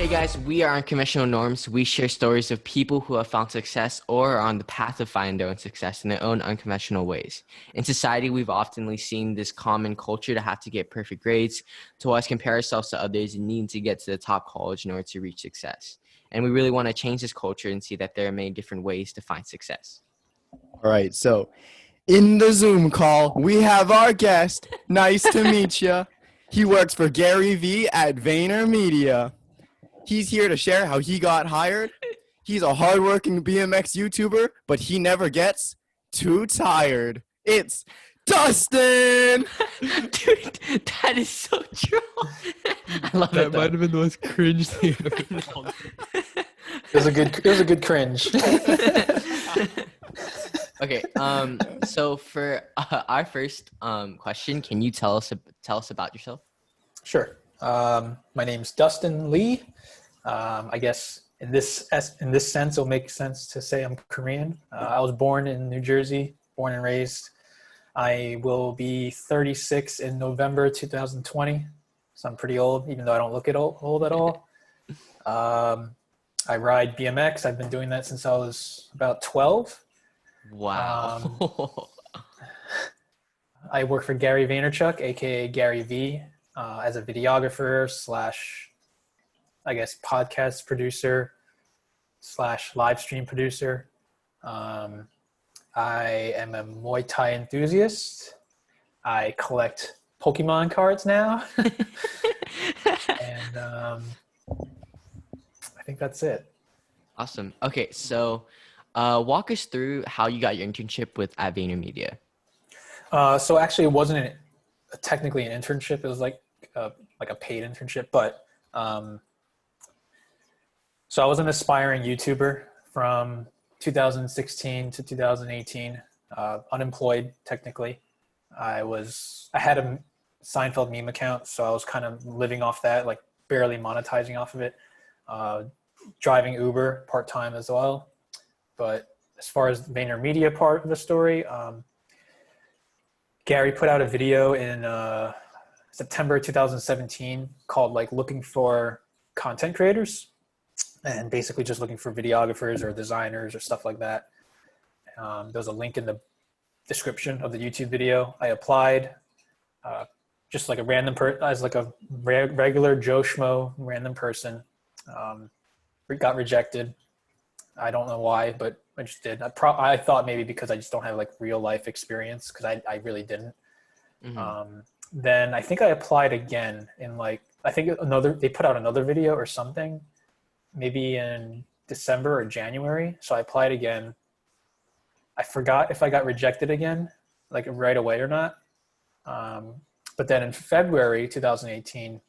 guys, we are Unconventional Norms. We share stories of people who have found success or are on the path of finding their own success in their own unconventional ways. In society, we've often seen this common culture to have to get perfect grades, to always compare ourselves to others and need to get to the top college in order to reach success. And we really want to change this culture and see that there are many different ways to find success. All right, so in the Zoom call, we have our guest. Nice to meet you. He works for Gary Vee at VaynerMedia. He's here to share how he got hired. He's a hardworking BMX YouTuber, but he never gets too tired. It's Dustin! Dude, that is so true. I love That it. might have been the most cringe thing I've ever done. It was a good cringe. Okay, so for our first question, can you tell us about yourself? Sure. My name's Dustin Lee. I guess in this sense, it'll make sense to say I'm Korean. I was born in New Jersey, born and raised. I will be 36 in November 2020, so I'm pretty old, even though I don't look old at all. I ride BMX. I've been doing that since I was about 12. Wow. I work for Gary Vaynerchuk, aka Gary Vee, as a videographer / I guess podcast producer / live stream producer. I am a Muay Thai enthusiast. I collect Pokemon cards now. And I think that's it. Awesome. Okay, so walk us through how you got your internship at VaynerMedia. So actually it wasn't technically an internship. It was like a paid internship, but so I was an aspiring YouTuber from 2016 to 2018, unemployed technically. I had a Seinfeld meme account, so I was kind of living off that, like barely monetizing off of it, driving Uber part-time as well. But as far as the VaynerMedia part of the story, Gary put out a video in September 2017 called like looking for content creators, and basically just looking for videographers or designers or stuff like that. There's a link in the description of the YouTube video. I applied just like a random as like a regular Joe Schmo random person. Got rejected. I don't know why, but I just did. I thought maybe because I just don't have like real life experience, because I really didn't. Mm-hmm. Then I think I applied again in they put out another video or something, maybe in December or January. So I applied again. I forgot if I got rejected again, like right away or not. But then in February 2018,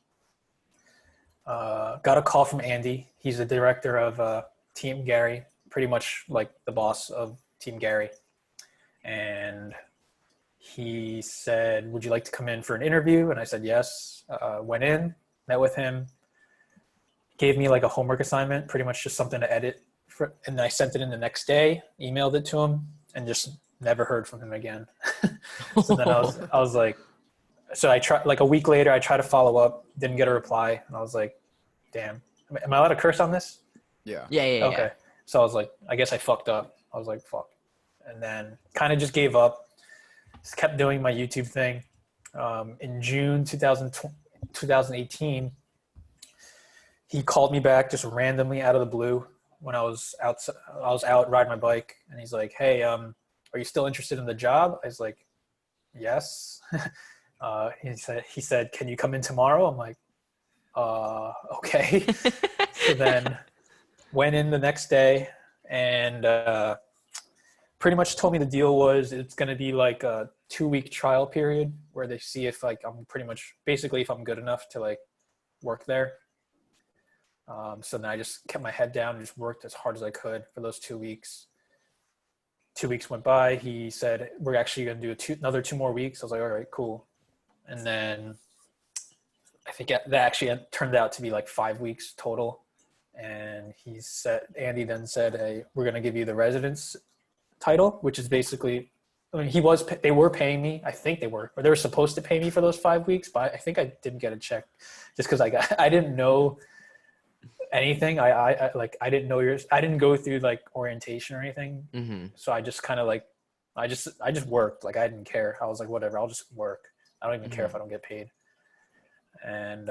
got a call from Andy. He's the director of Team Gary, pretty much like the boss of Team Gary. And he said, "Would you like to come in for an interview?" And I said, yes. Went in, met with him, gave me like a homework assignment, pretty much just something to edit. And I sent it in the next day, emailed it to him, and just never heard from him again. So then I was like, so I tried, like a week later, I tried to follow up, didn't get a reply. And I was like, damn, am I allowed to curse on this? Yeah. Yeah. Okay. So I was like, I guess I fucked up. I was like, fuck. And then kind of just gave up. Just kept doing my YouTube thing. In June 2018, he called me back just randomly out of the blue when I was out riding my bike. And he's like, "Hey, are you still interested in the job?" I was like, "Yes." He said, "Can you come in tomorrow?" I'm like, okay. So then went in the next day, and pretty much told me the deal was it's going to be like a 2-week trial period where they see if like I'm basically if I'm good enough to like work there. So then I just kept my head down and just worked as hard as I could for those 2 weeks. 2 weeks went by. He said, "We're actually going to do another 2 more weeks." I was like, all right, cool. And then I think that actually turned out to be like 5 weeks total. And Andy then said, "Hey, we're going to give you the residence title," which is basically, I mean, they were paying me. I think they were supposed to pay me for those 5 weeks, but I think I didn't get a check just because I didn't know anything. I like I didn't know yours. I didn't go through like orientation or anything. Mm-hmm. So I just kind of like I just worked. Like I didn't care. I was like whatever. I'll just work. I don't even care if I don't get paid. And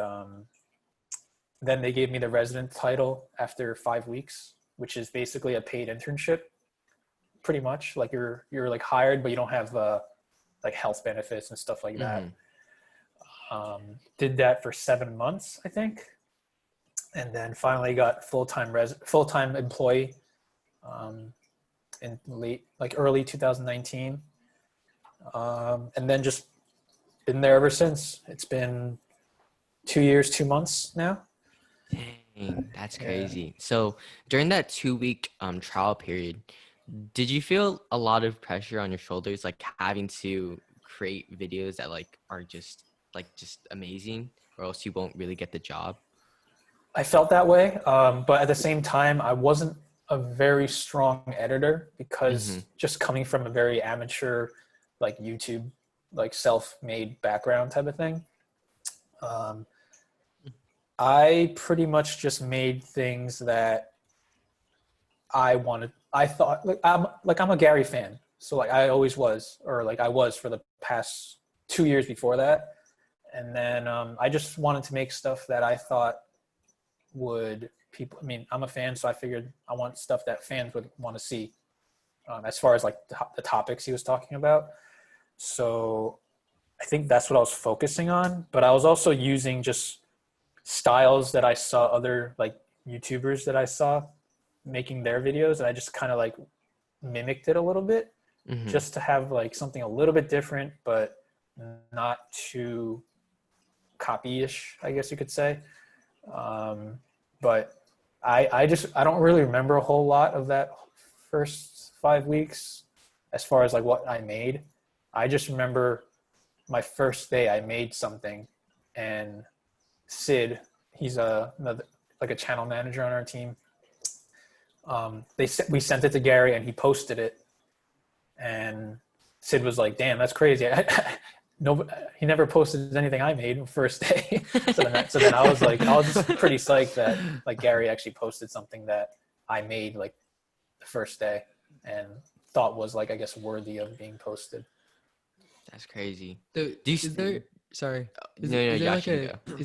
then they gave me the resident title after 5 weeks, which is basically a paid internship. Pretty much like you're like hired, but you don't have like health benefits and stuff like that. Did that for 7 months, I think, and then finally got full-time employee in early 2019, and then just been there ever since. It's been 2 years, 2 months now. Dang, that's crazy. So during that 2-week trial period, did you feel a lot of pressure on your shoulders, like having to create videos that like are just amazing, or else you won't really get the job? I felt that way, but at the same time, I wasn't a very strong editor because just coming from a very amateur, like YouTube, like self-made background type of thing. I pretty much just made things that I wanted. I thought I'm a Gary fan. So like I always was, or like I was for the past 2 years before that. And then I just wanted to make stuff that I thought I mean, I'm a fan, so I figured I want stuff that fans would want to see as far as like the topics he was talking about. So I think that's what I was focusing on, but I was also using just styles that I saw other like YouTubers that I saw making their videos, and I just kind of like mimicked it a little bit just to have like something a little bit different, but not too copy-ish, I guess you could say. But I don't really remember a whole lot of that first 5 weeks as far as like what I made. I just remember my first day I made something, and Sid, he's another like a channel manager on our team. We sent it to Gary and he posted it, and Sid was like, "Damn, that's crazy." He never posted anything I made first day. so then I was just pretty psyched that like Gary actually posted something that I made like the first day and thought was like, I guess, worthy of being posted. That's crazy. So is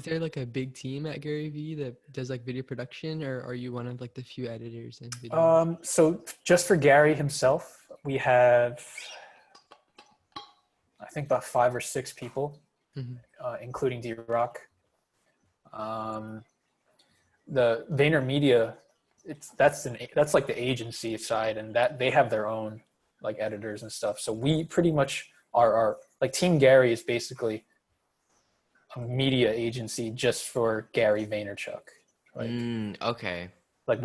there like a big team at Gary Vee that does like video production, or are you one of like the few editors and video? So just for Gary himself, we have I think about 5 or 6 people, including D-Rock. The VaynerMedia, that's like the agency side, and that they have their own like editors and stuff. So we pretty much are like Team Gary is basically a media agency just for Gary Vaynerchuk. Like, okay. Like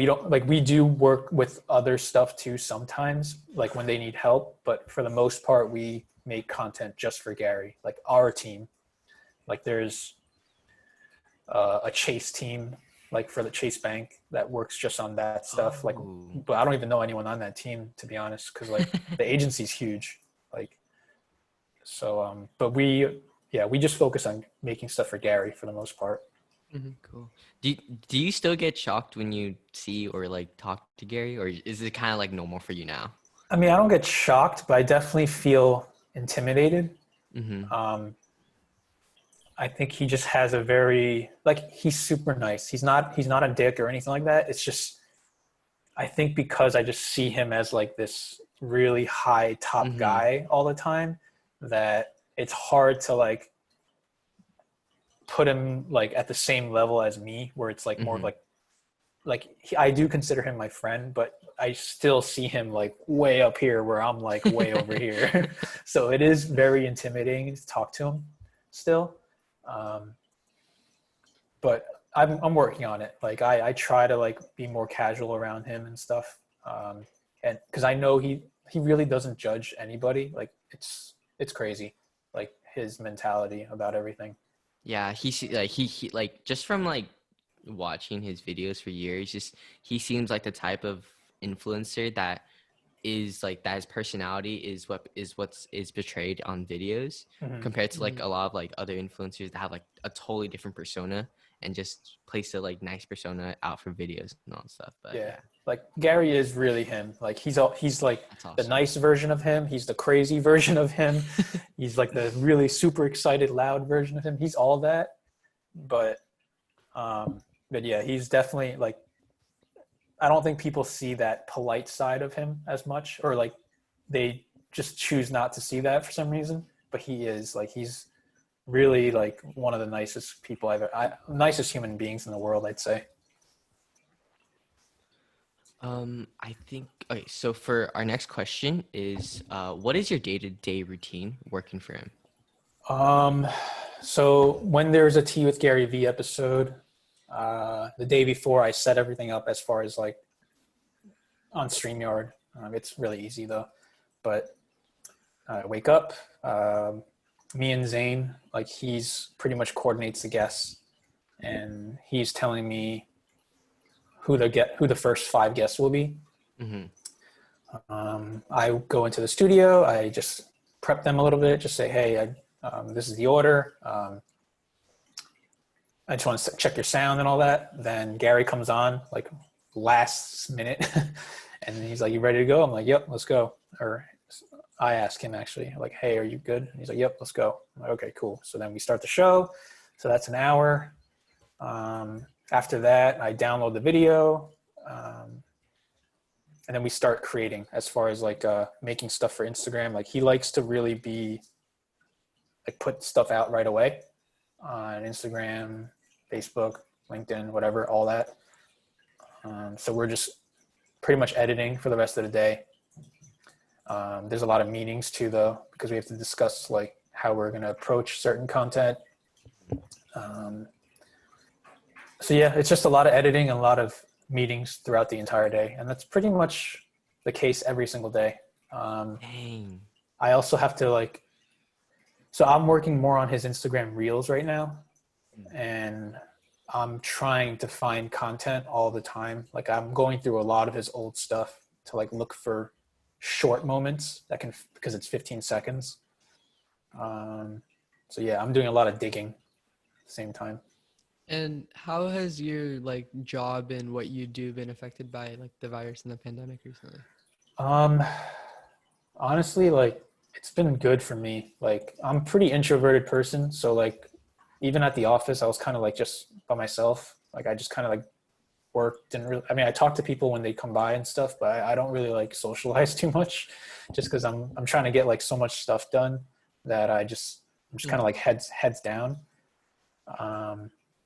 we do work with other stuff too sometimes, like when they need help, but for the most part we make content just for Gary, like our team. Like there's a Chase team, like for the Chase Bank, that works just on that stuff. Like, but I don't even know anyone on that team, to be honest, because like the agency's huge. Like, so but we just focus on making stuff for Gary for the most part. Cool. Do you still get shocked when you see or like talk to Gary, or is it kind of like normal for you now? I mean, I don't get shocked, but I definitely feel intimidated. I think he just has a very, like, he's super nice. He's not a dick or anything like that. It's just, I think because I just see him as like this really high top guy all the time, that it's hard to like put him like at the same level as me, where it's like more of I do consider him my friend, but I still see him like way up here where I'm like way over here. So it is very intimidating to talk to him still. But I'm working on it. Like I try to like be more casual around him and stuff. And cause I know he really doesn't judge anybody. Like it's crazy. Like his mentality about everything. Yeah. He like, just from like watching his videos for years, just he seems like the type of influencer that is like, that his personality is what's portrayed on videos, compared to like a lot of like other influencers that have like a totally different persona, and just place a like nice persona out for videos and all that stuff. But Yeah. Like Gary is really him. Like he's like that's the awesome. nice version of him. He's the crazy version of him. He's like the really super excited, loud version of him. He's all that. But yeah, he's definitely like, I don't think people see that polite side of him as much, or like they just choose not to see that for some reason. But he is like, he's really like one of the nicest people nicest human beings in the world, I'd say. I think okay. So for our next question is, what is your day-to-day routine working for him? So when there's a Tea with Gary Vee episode, the day before I set everything up as far as like on StreamYard. It's really easy though, but I wake up, me and Zane, like he's pretty much coordinates the guests, and he's telling me who the first 5 guests will be. I go into the studio, I just prep them a little bit, just say, hey, this is the order. I just want to check your sound and all that. Then Gary comes on like last minute and he's like, you ready to go? I'm like, yep, let's go. Or I ask him actually, like, hey, are you good? And he's like, yep, let's go. I'm like, okay, cool. So then we start the show. So that's an hour. After that, I download the video. And then we start creating as far as like making stuff for Instagram. Like he likes to really be like put stuff out right away on Instagram, Facebook, LinkedIn, whatever, all that. So we're just pretty much editing for the rest of the day. There's a lot of meetings too, though, because we have to discuss like how we're going to approach certain content. So yeah, it's just a lot of editing and a lot of meetings throughout the entire day. And that's pretty much the case every single day. Dang. I also have to like, so I'm working more on his Instagram Reels right now. And I'm trying to find content all the time. Like I'm going through a lot of his old stuff to like look for short moments that can, because it's 15 seconds. So yeah, I'm doing a lot of digging at the same time. And how has your like job and what you do been affected by like the virus and the pandemic recently? Honestly, like it's been good for me. Like I'm a pretty introverted person. So like even at the office, I was kind of like just by myself. Like I just kind of like worked and really, I mean, I talk to people when they come by and stuff, but I don't really like socialize too much just cause I'm trying to get like so much stuff done that I'm just kind of like heads down.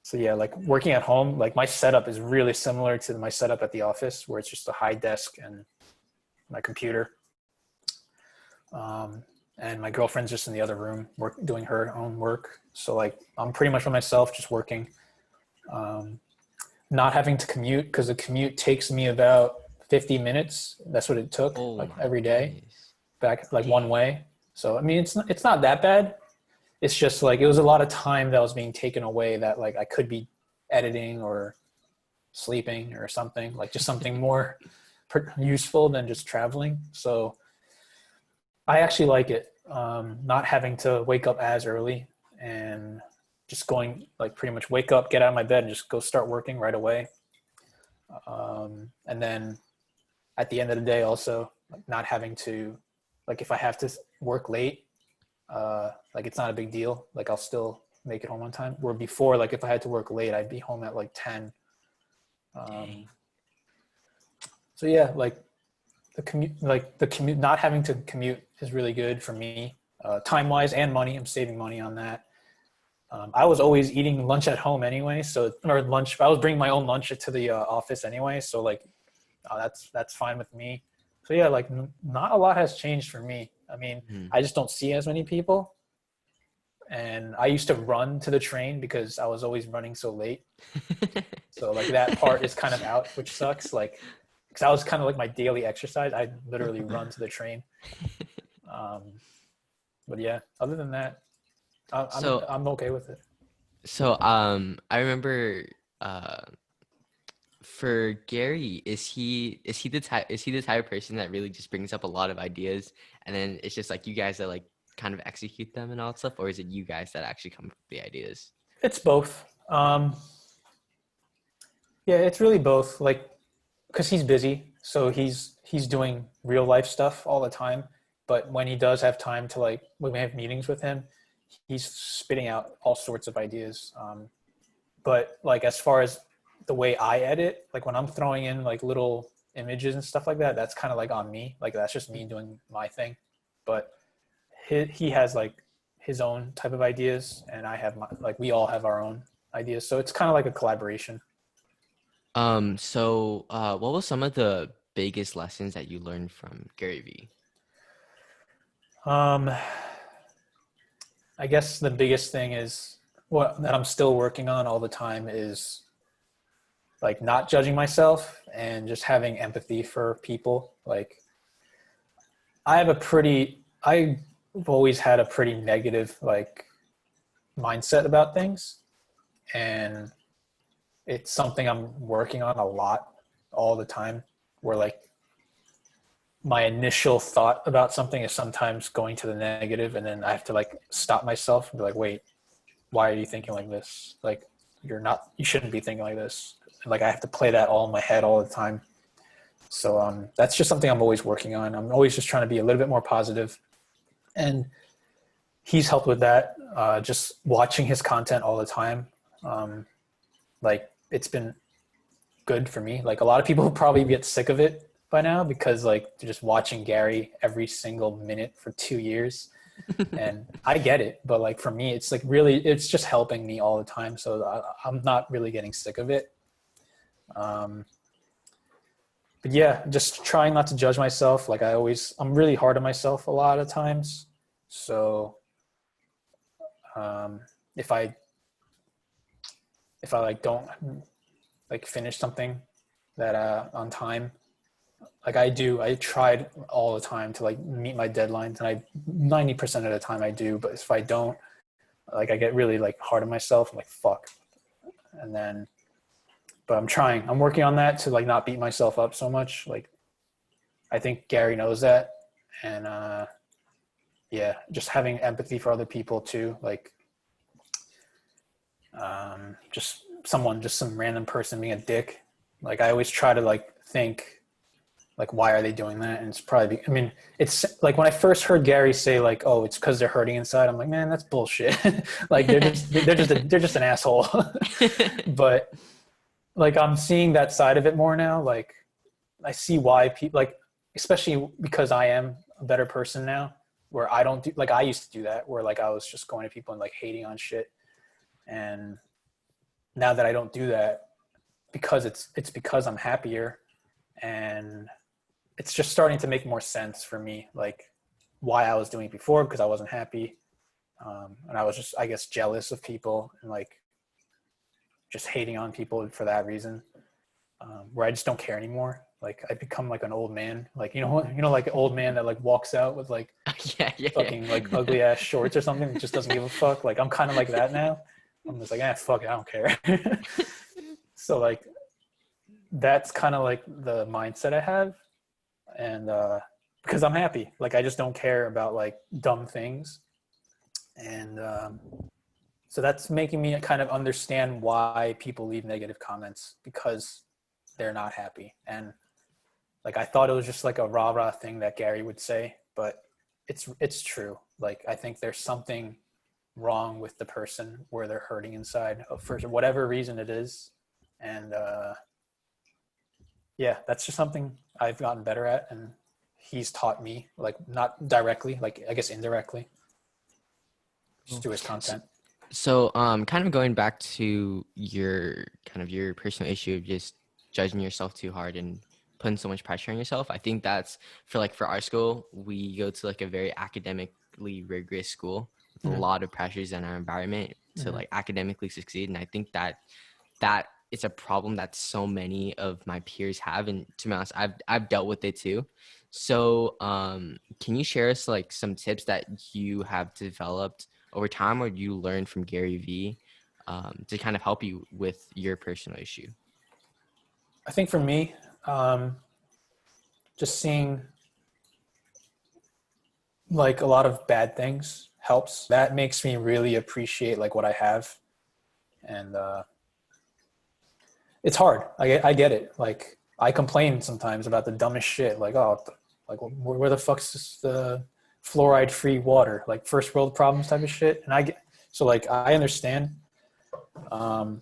So yeah, like working at home, like my setup is really similar to my setup at the office where it's just a high desk and my computer. And my girlfriend's just in the other room doing her own work. So like, I'm pretty much by myself, just working, not having to commute because the commute takes me about 50 minutes. That's what it took like every day back like one way. So, I mean, it's not that bad. It's just like, it was a lot of time that was being taken away that like I could be editing or sleeping or something, like just something more useful than just traveling. So I actually like it, not having to wake up as early and just going like pretty much wake up, get out of my bed and just go start working right away. And then at the end of the day also like not having to, like if I have to work late, like it's not a big deal. Like I'll still make it home on time. Where before, like if I had to work late, I'd be home at like 10. So yeah, like the commute, not having to commute is really good for me, time-wise and money. I'm saving money on that. I was always eating lunch at home anyway. I was bringing my own lunch to the office anyway. So like, that's fine with me. So yeah, like not a lot has changed for me. I mean, I just don't see as many people. And I used to run to the train because I was always running so late. So like that part is kind of out, which sucks. Like, because that was kind of like my daily exercise. I literally run to the train. But yeah, other than that, I'm okay with it. So I remember for Gary, is he the type of person that really just brings up a lot of ideas and then it's just like you guys that like kind of execute them and all that stuff, or is it you guys that actually come up with the ideas? It's both. Yeah, it's really both. Like, because he's busy, so he's doing real life stuff all the time. But when he does have time to like, when we have meetings with him, he's spitting out all sorts of ideas. But like as far as the way I edit, like when I'm throwing in like little images and stuff like that, that's kind of like on me. Like that's just me doing my thing. But he has like his own type of ideas, and I have my, like we all have our own ideas. So it's kind of like a collaboration. What was some of the biggest lessons that you learned from Gary Vee? Um, I guess the biggest thing is what that I'm still working on all the time is like not judging myself and just having empathy for people. Like I've always had a pretty negative like mindset about things, and it's something I'm working on a lot all the time, where like my initial thought about something is sometimes going to the negative, and then I have to like stop myself and be like, wait, why are you thinking like this? Like you shouldn't be thinking like this. And like I have to play that all in my head all the time. So that's just something I'm always working on. I'm always just trying to be a little bit more positive, and he's helped with that. Just watching his content all the time, like it's been good for me. Like a lot of people probably get sick of it by now because like they're just watching Gary every single minute for 2 years. And I get it, but like for me, it's like really, it's just helping me all the time. So I'm not really getting sick of it. But yeah, just trying not to judge myself. Like I'm really hard on myself a lot of times. So if I like don't like finish something that on time, like I tried all the time to like meet my deadlines, and 90% of the time I do, but if I don't, like I get really like hard on myself. I'm like, fuck. And then, but I'm working on that to like not beat myself up so much. Like I think Gary knows that. And yeah, just having empathy for other people too. Like just some random person being a dick. Like I always try to like think, like why are they doing that? And it's probably I mean it's like when I first heard Gary say like, oh, it's because they're hurting inside, I'm like, man, that's bullshit. Like they're just an asshole. But like I'm seeing that side of it more now. Like I see why people like, especially because I am a better person now, where I don't do like I used to do that, where like I was just going to people and like hating on shit. And now that I don't do that, because it's because I'm happier, and it's just starting to make more sense for me, like why I was doing it before, because I wasn't happy. And I was just, I guess, jealous of people and like just hating on people for that reason, where I just don't care anymore. Like I become like an old man, like, like an old man that like walks out with like fucking like ugly ass shorts or something that just doesn't give a fuck. Like I'm kind of like that now. I'm just like, fuck it, I don't care. So like, that's kind of like the mindset I have. And because I'm happy, like I just don't care about like dumb things. And so that's making me kind of understand why people leave negative comments, because they're not happy. And like I thought it was just like a rah-rah thing that Gary would say, but it's true. Like I think there's something wrong with the person where they're hurting inside for whatever reason it is. And yeah, that's just something I've gotten better at, and he's taught me, like not directly, like I guess indirectly, just through his content. So, kind of going back to your personal issue of just judging yourself too hard and putting so much pressure on yourself. I think that's for our school, we go to like a very academically rigorous school with a lot of pressures in our environment to like academically succeed. And I think that it's a problem that so many of my peers have. And to be honest, I've dealt with it too. So, can you share us like some tips that you have developed over time, or you learned from Gary Vee, to kind of help you with your personal issue? I think for me, just seeing like a lot of bad things helps. That makes me really appreciate like what I have. And it's hard. I get it. Like I complain sometimes about the dumbest shit. Like, oh, like where the fuck's the fluoride free water? Like first world problems type of shit. And so like I understand. But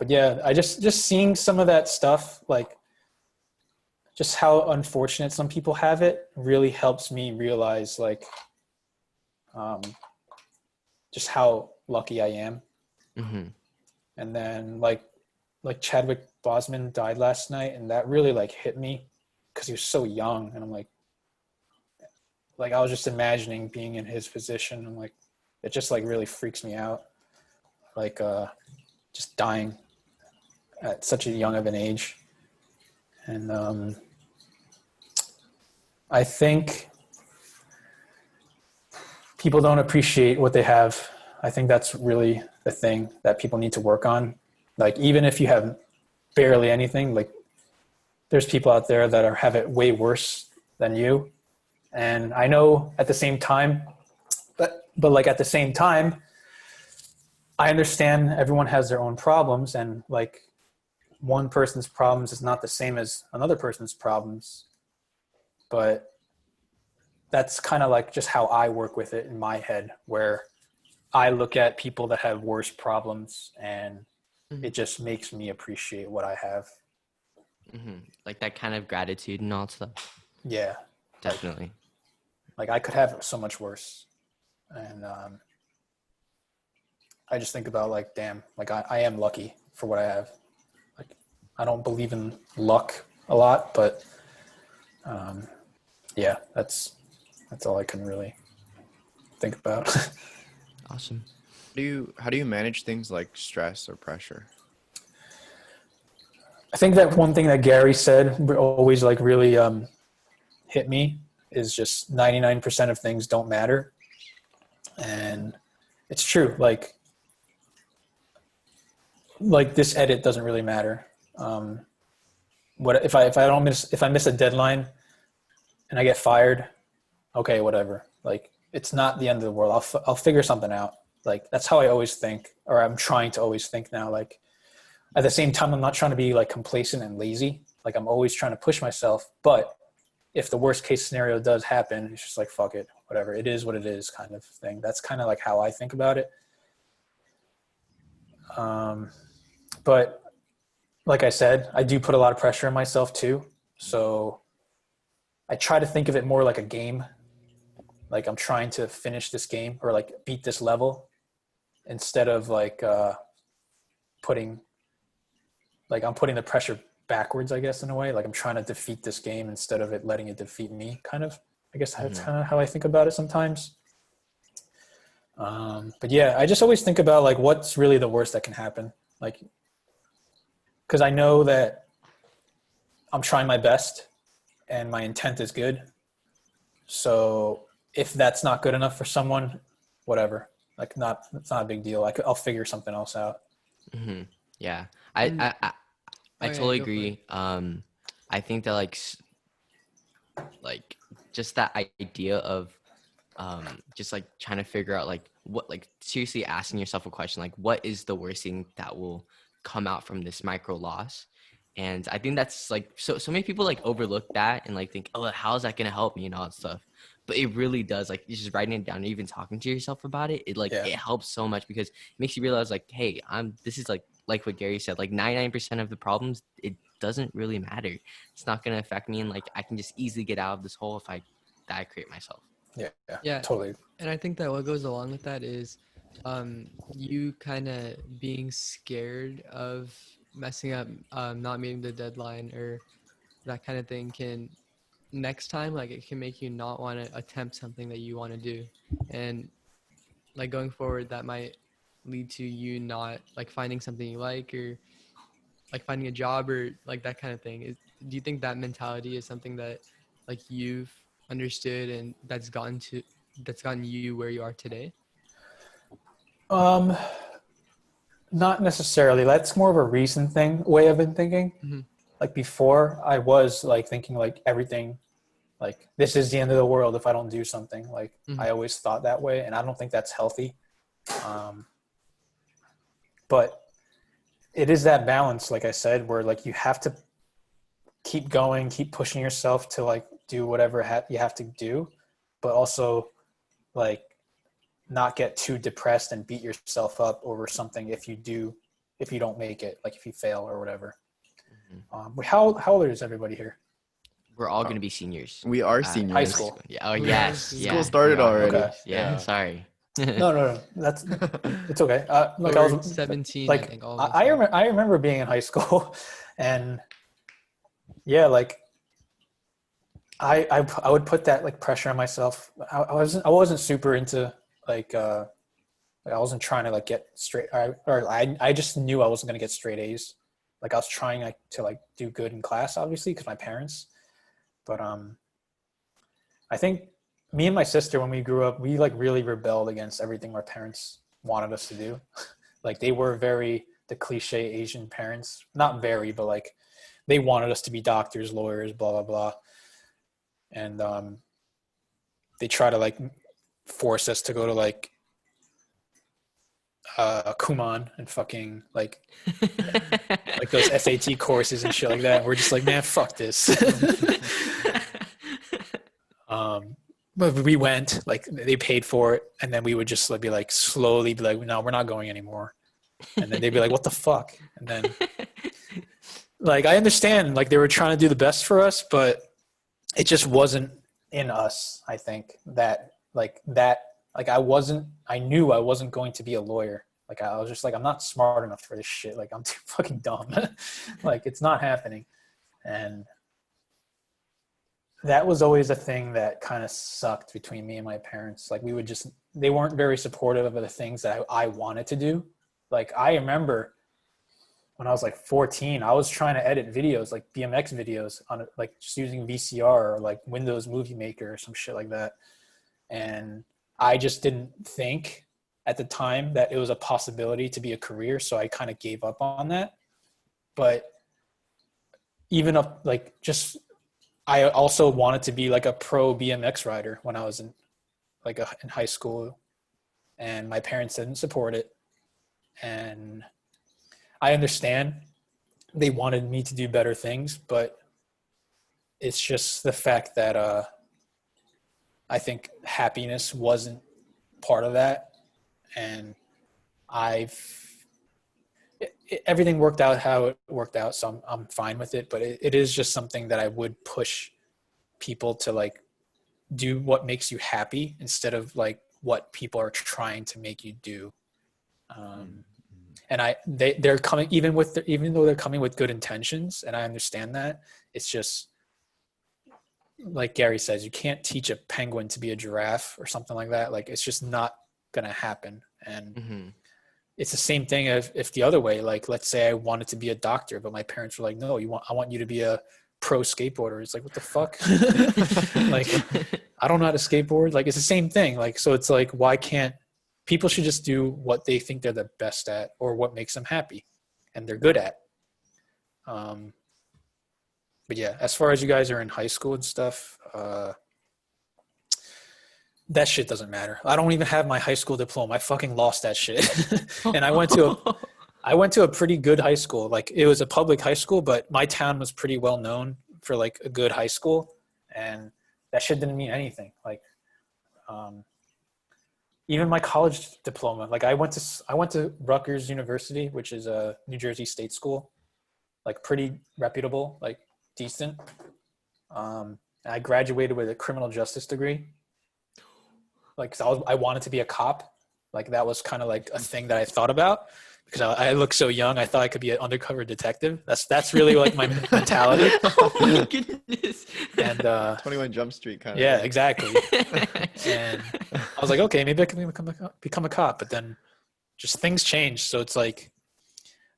yeah, I just seeing some of that stuff, like just how unfortunate some people have it, really helps me realize like just how lucky I am. Mm-hmm. And then like Chadwick Boseman died last night, and that really like hit me because he was so young, and I'm like I was just imagining being in his position, and like it just like really freaks me out, like just dying at such a young of an age. And I think people don't appreciate what they have. I think that's really the thing that people need to work on. Like even if you have barely anything, like there's people out there that have it way worse than you. And I know at the same time, but like at the same time, I understand everyone has their own problems, and like one person's problems is not the same as another person's problems. But that's kind of like just how I work with it in my head, where I look at people that have worse problems, and it just makes me appreciate what I have. Mm-hmm. Like that kind of gratitude and all stuff. Yeah, Definitely. like I could have so much worse. And I just think about like, damn, like I am lucky for what I have. Like I don't believe in luck a lot, but yeah, that's all I can really think about. Awesome. How do you manage things like stress or pressure? I think that one thing that Gary said always like really hit me is just 99% of things don't matter. And it's true. Like this edit doesn't really matter. What if I miss a deadline and I get fired? Okay, whatever. Like it's not the end of the world. I'll figure something out. Like that's how I always think, or I'm trying to always think now. Like at the same time, I'm not trying to be like complacent and lazy. Like I'm always trying to push myself. But if the worst case scenario does happen, it's just like, fuck it, whatever. It is what it is kind of thing. That's kind of like how I think about it. But like I said, I do put a lot of pressure on myself too. So I try to think of it more like a game. Like I'm trying to finish this game or like beat this level instead of like I'm putting the pressure backwards, I guess, in a way. Like I'm trying to defeat this game instead of it letting it defeat me, kind of. I guess that's kind of how I think about it sometimes. But yeah, I just always think about like what's really the worst that can happen. Like, because I know that I'm trying my best and my intent is good. So if that's not good enough for someone, whatever. Like it's not a big deal. I'll figure something else out. Mm-hmm. Yeah. I yeah, totally go for it. agree. I think that like just that idea of just like trying to figure out like what, like seriously asking yourself a question, like what is the worst thing that will come out from this micro loss? And I think that's like so many people like overlook that and like think, oh, how is that gonna help me and all that stuff. But it really does. Like you're just writing it down or even talking to yourself about it, it helps so much because it makes you realize like, hey, this is like what Gary said, like 99% of the problems, it doesn't really matter. It's not gonna affect me, and like I can just easily get out of this hole if I create myself. Yeah, totally. And I think that what goes along with that is you kind of being scared of messing up, not meeting the deadline or that kind of thing can next time, like it can make you not want to attempt something that you want to do. And like going forward, that might lead to you not like finding something you like or like finding a job or like that kind of thing. Do you think that mentality is something that like you've understood and that's gotten you where you are today? Not necessarily. That's more of a recent way I've been thinking. Mm-hmm. Like before, I was like thinking like everything, like this is the end of the world if I don't do something. Like I always thought that way, and I don't think that's healthy. But it is that balance, like I said, where like you have to keep going, keep pushing yourself to like do whatever you have to do, but also like not get too depressed and beat yourself up over something if you don't make it, like if you fail or whatever. How old is everybody here? We're all going to be seniors. We are in seniors. High school. Yeah. Oh, We are yes. seniors. Yeah, School started we are. already. Okay. Yeah. Yeah. Sorry. No, that's it's okay. Like We're I was 17, I like think all of us are. I remember being in high school, and yeah, like I would put that like pressure on myself. I wasn't super into like I wasn't trying to like get straight, I just knew I wasn't gonna get straight A's. Like I was trying like to like do good in class, obviously, because my parents. But I think me and my sister, when we grew up, we like really rebelled against everything our parents wanted us to do. Like they were very the cliche Asian parents, not very, but like they wanted us to be doctors, lawyers, blah blah blah, and they try to like force us to go to like Kumon and fucking like those SAT courses and shit like that. We're just like, man, fuck this. But we went, like they paid for it, and then we would just be like slowly be like, no, we're not going anymore. And then they'd be like, what the fuck? And then like I understand like they were trying to do the best for us, but it just wasn't in us. I think that I knew I wasn't going to be a lawyer. Like I was just like, I'm not smart enough for this shit. Like I'm too fucking dumb. Like it's not happening. And that was always a thing that kind of sucked between me and my parents. Like they weren't very supportive of the things that I wanted to do. Like I remember when I was like 14, I was trying to edit videos, like BMX videos on like just using VCR or like Windows Movie Maker or some shit like that. And I just didn't think at the time that it was a possibility to be a career. So I kind of gave up on that. But even up like just, I also wanted to be like a pro BMX rider when I was in high school, and my parents didn't support it. And I understand they wanted me to do better things, but it's just the fact that I think happiness wasn't part of that. And everything worked out how it worked out, so I'm fine with it. But it is just something that I would push people to like do what makes you happy instead of like what people are trying to make you do. And they're coming even though they're coming with good intentions, and I understand that. It's just like Gary says, you can't teach a penguin to be a giraffe or something like that. Like it's just not gonna happen. And it's the same thing if the other way, like let's say I wanted to be a doctor, but my parents were like, no, I want you to be a pro skateboarder. It's like, what the fuck? Like I don't know how to skateboard. Like it's the same thing. Like so it's like, why can't people should just do what they think they're the best at or what makes them happy and they're good at. But yeah, as far as you guys are in high school and stuff, that shit doesn't matter. I don't even have my high school diploma. I fucking lost that shit. And I went to a pretty good high school. Like it was a public high school, but my town was pretty well known for like a good high school. And that shit didn't mean anything. Like, even my college diploma, like I went to Rutgers University, which is a New Jersey state school, like pretty reputable, like decent. I graduated with a criminal justice degree. Like, so I wanted to be a cop. Like that was kind of like a thing that I thought about because I look so young. I thought I could be an undercover detective. That's really like my mentality. Oh my goodness. And 21 Jump Street kind of. yeah, thing. exactly. And I was like, okay, maybe I can become a cop. But then just things change. So it's like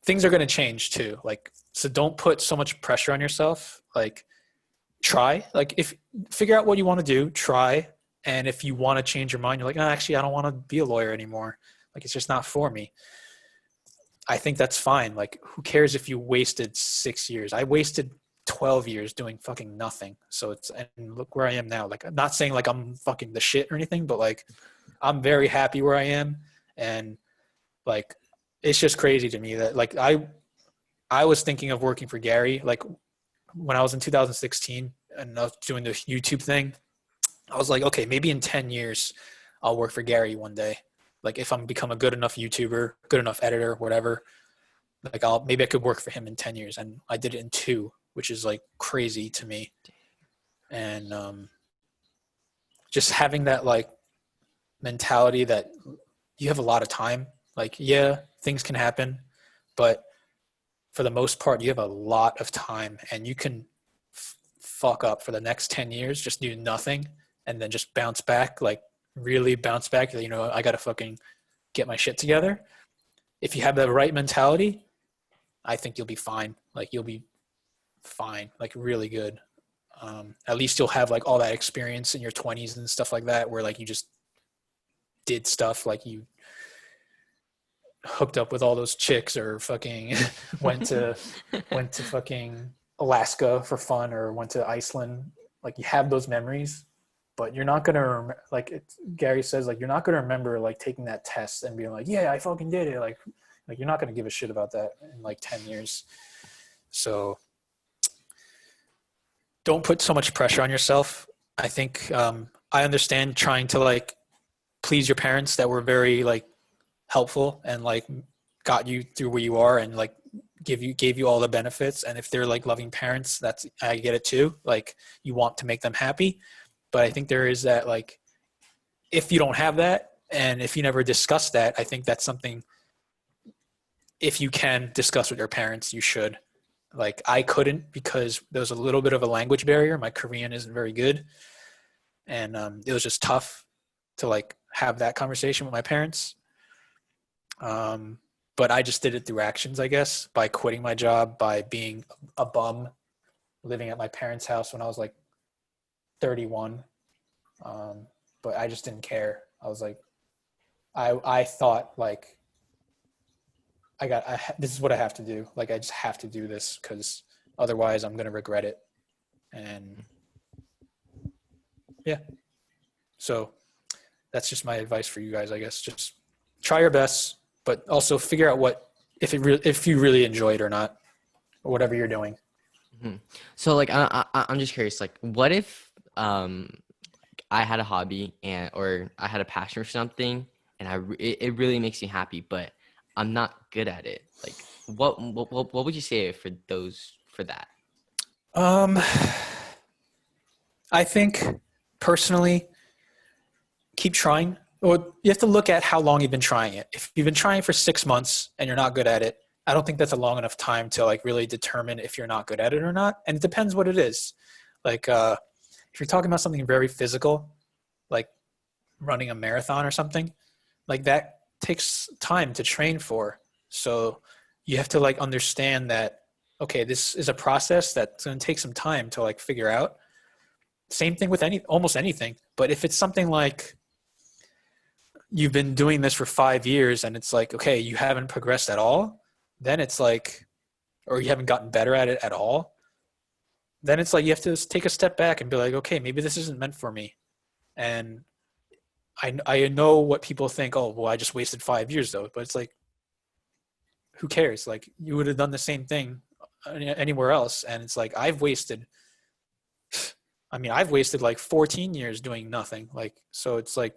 things are going to change too. Like, so don't put so much pressure on yourself. Like try, like figure out what you want to do, try. And if you want to change your mind, you're like, oh, actually, I don't want to be a lawyer anymore. Like, it's just not for me. I think that's fine. Like, who cares if you wasted 6 years? I wasted 12 years doing fucking nothing. So and look where I am now. Like, I'm not saying like I'm fucking the shit or anything, but like, I'm very happy where I am. And like, it's just crazy to me that like I was thinking of working for Gary, like when I was in 2016 and I was doing the YouTube thing, I was like, okay, maybe in 10 years, I'll work for Gary one day. Like if I'm become a good enough YouTuber, good enough editor, whatever, like maybe I could work for him in 10 years. And I did it in 2, which is like crazy to me. And just having that like mentality that you have a lot of time. Like, yeah, things can happen, but for the most part, you have a lot of time and you can fuck up for the next 10 years, just do nothing and then just bounce back, like really bounce back. You know, I got to fucking get my shit together. If you have the right mentality, I think you'll be fine. Like you'll be fine, like really good. At least you'll have like all that experience in your 20s and stuff like that, where like you just did stuff, like you hooked up with all those chicks or fucking went to fucking Alaska for fun or went to Iceland. Like you have those memories, but you're not gonna Gary says, like you're not gonna remember like taking that test and being like, yeah, I fucking did it. Like you're not gonna give a shit about that in like 10 years. So don't put so much pressure on yourself. I think I understand trying to like please your parents that were very like helpful and like got you through where you are and like gave you all the benefits. And if they're like loving parents, I get it too. Like you want to make them happy. But I think there is that like, if you don't have that and if you never discuss that, I think that's something, if you can discuss with your parents, you should. Like I couldn't because there was a little bit of a language barrier. My Korean isn't very good. And it was just tough to like have that conversation with my parents. But I just did it through actions, I guess, by quitting my job, by being a bum, living at my parents' house when I was like 31. But I just didn't care. I was like, I thought like, this is what I have to do. Like, I just have to do this because otherwise I'm going to regret it. And yeah, so that's just my advice for you guys, I guess. Just try your best, but also figure out if you really enjoy it or not, or whatever you're doing. Mm-hmm. So like, I'm just curious, like what if, I had a hobby or I had a passion for something and it really makes me happy, but I'm not good at it. Like what would you say for that? I think personally, keep trying. Well, you have to look at how long you've been trying it. If you've been trying for 6 months and you're not good at it, I don't think that's a long enough time to like really determine if you're not good at it or not. And it depends what it is. Like if you're talking about something very physical, like running a marathon or something, like that takes time to train for. So you have to like understand that, okay, this is a process that's going to take some time to like figure out. Same thing with almost anything. But if it's something like you've been doing this for 5 years and it's like, okay, you haven't progressed at all, then it's like, or you haven't gotten better at it at all, then it's like you have to take a step back and be like, okay, maybe this isn't meant for me. And I know what people think, oh, well, I just wasted 5 years though. But it's like, who cares? Like you would have done the same thing anywhere else. And it's like, I've wasted like 14 years doing nothing. Like, so it's like,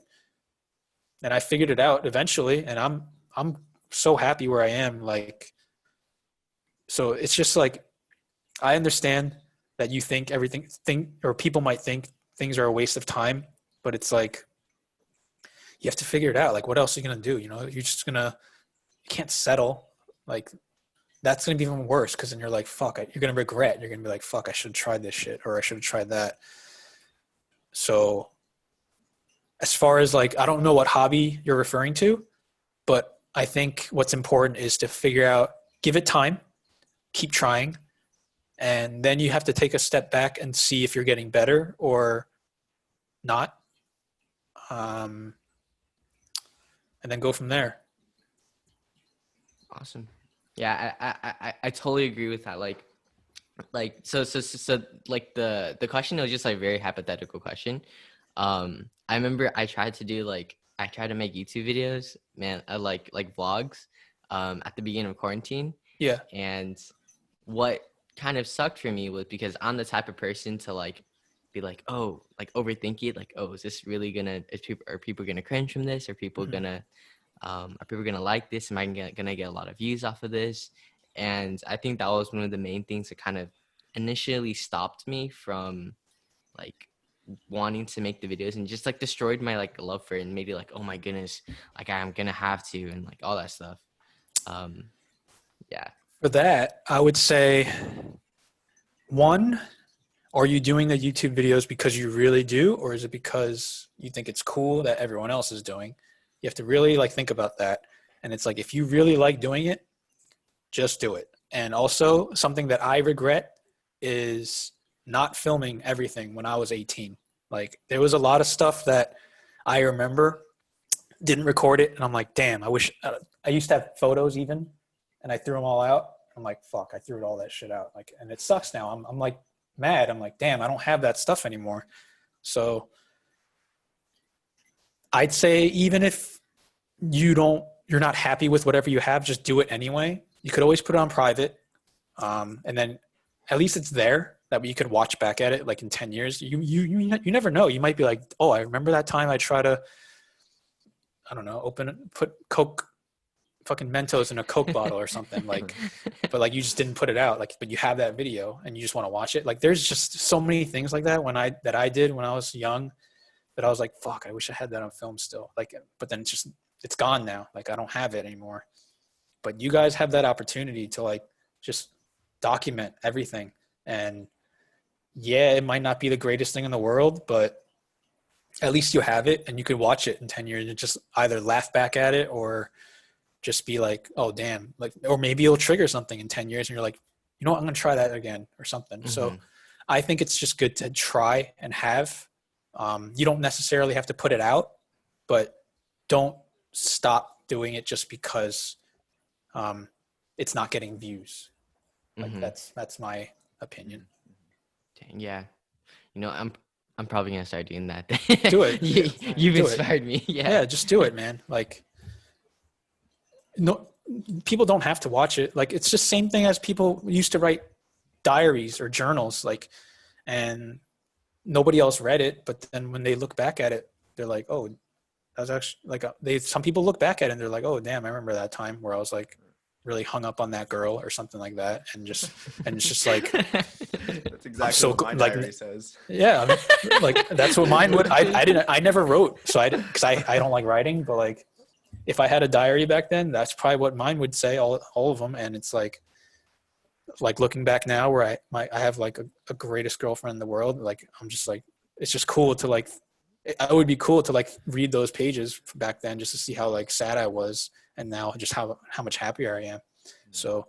and I figured it out eventually and I'm so happy where I am. Like, so it's just like, I understand that you think or people might think things are a waste of time, but it's like, you have to figure it out. Like, what else are you going to do? You know, you can't settle. Like, that's going to be even worse because then you're like, fuck, you're going to regret. You're going to be like, fuck, I should have tried this shit or I should have tried that. So as far as like, I don't know what hobby you're referring to, but I think what's important is to figure out, give it time, keep trying. And then you have to take a step back and see if you're getting better or not. And then go from there. Awesome. Yeah, I totally agree with that. Like so like the question was just like very hypothetical question. I remember I tried to make YouTube videos, man, like vlogs, at the beginning of quarantine. Yeah. And what kind of sucked for me was because I'm the type of person to like be like, oh, like overthink it, like, oh, is this really gonna, are people gonna cringe from this? Are people gonna like this? Am I gonna get a lot of views off of this? And I think that was one of the main things that kind of initially stopped me from like wanting to make the videos, and just like destroyed my like love for it, and made it like, oh my goodness, like I'm gonna have to, and like all that stuff. Yeah. For that, I would say, one, are you doing the YouTube videos because you really do, or is it because you think it's cool that everyone else is doing? You have to really like think about that. And it's like, if you really like doing it, just do it. And also, something that I regret is not filming everything when I was 18. Like, there was a lot of stuff that I remember, didn't record it, and I'm like, damn, I wish I used to have photos even, and I threw them all out. I'm like, fuck, I threw all that shit out. Like, and it sucks now. I'm like mad. I'm like, damn, I don't have that stuff anymore. So I'd say, even if you're not happy with whatever you have, just do it anyway. You could always put it on private. And then at least it's there that you could watch back at it like in 10 years. You never know. You might be like, oh, I remember that time I tried to, I don't know, put Coke, fucking Mentos in a Coke bottle or something, like, but like you just didn't put it out, like, but you have that video and you just want to watch it. Like, there's just so many things like that that I did when I was young, that I was like, fuck, I wish I had that on film still. Like, but then it's gone now. Like, I don't have it anymore. But you guys have that opportunity to like just document everything. And yeah, it might not be the greatest thing in the world, but at least you have it, and you could watch it in 10 years and just either laugh back at it, or just be like, oh damn, like, or maybe it'll trigger something in 10 years and you're like, you know what, I'm going to try that again or something. So I think it's just good to try and have, you don't necessarily have to put it out, but don't stop doing it just because it's not getting views. Like, that's my opinion. Dang, yeah. You know, I'm probably gonna start doing that. Do it. You've inspired me. Yeah, just do it, man. Like, no, people don't have to watch it. Like, it's just same thing as people used to write diaries or journals, like, and nobody else read it, but then when they look back at it, they're like, oh, that was actually like, some people look back at it and they're like, oh damn, I remember that time where I was like really hung up on that girl or something like that, and it's just like, That's exactly what my diary says. Yeah, I mean, like, that's what mine would. I never wrote, so because I don't like writing, but like, if I had a diary back then, that's probably what mine would say, all of them. And it's like looking back now, where I have like a greatest girlfriend in the world, like, I'm just like, it's just cool to like, it would be cool to like read those pages back then, just to see how like sad I was, and now just how much happier I am. So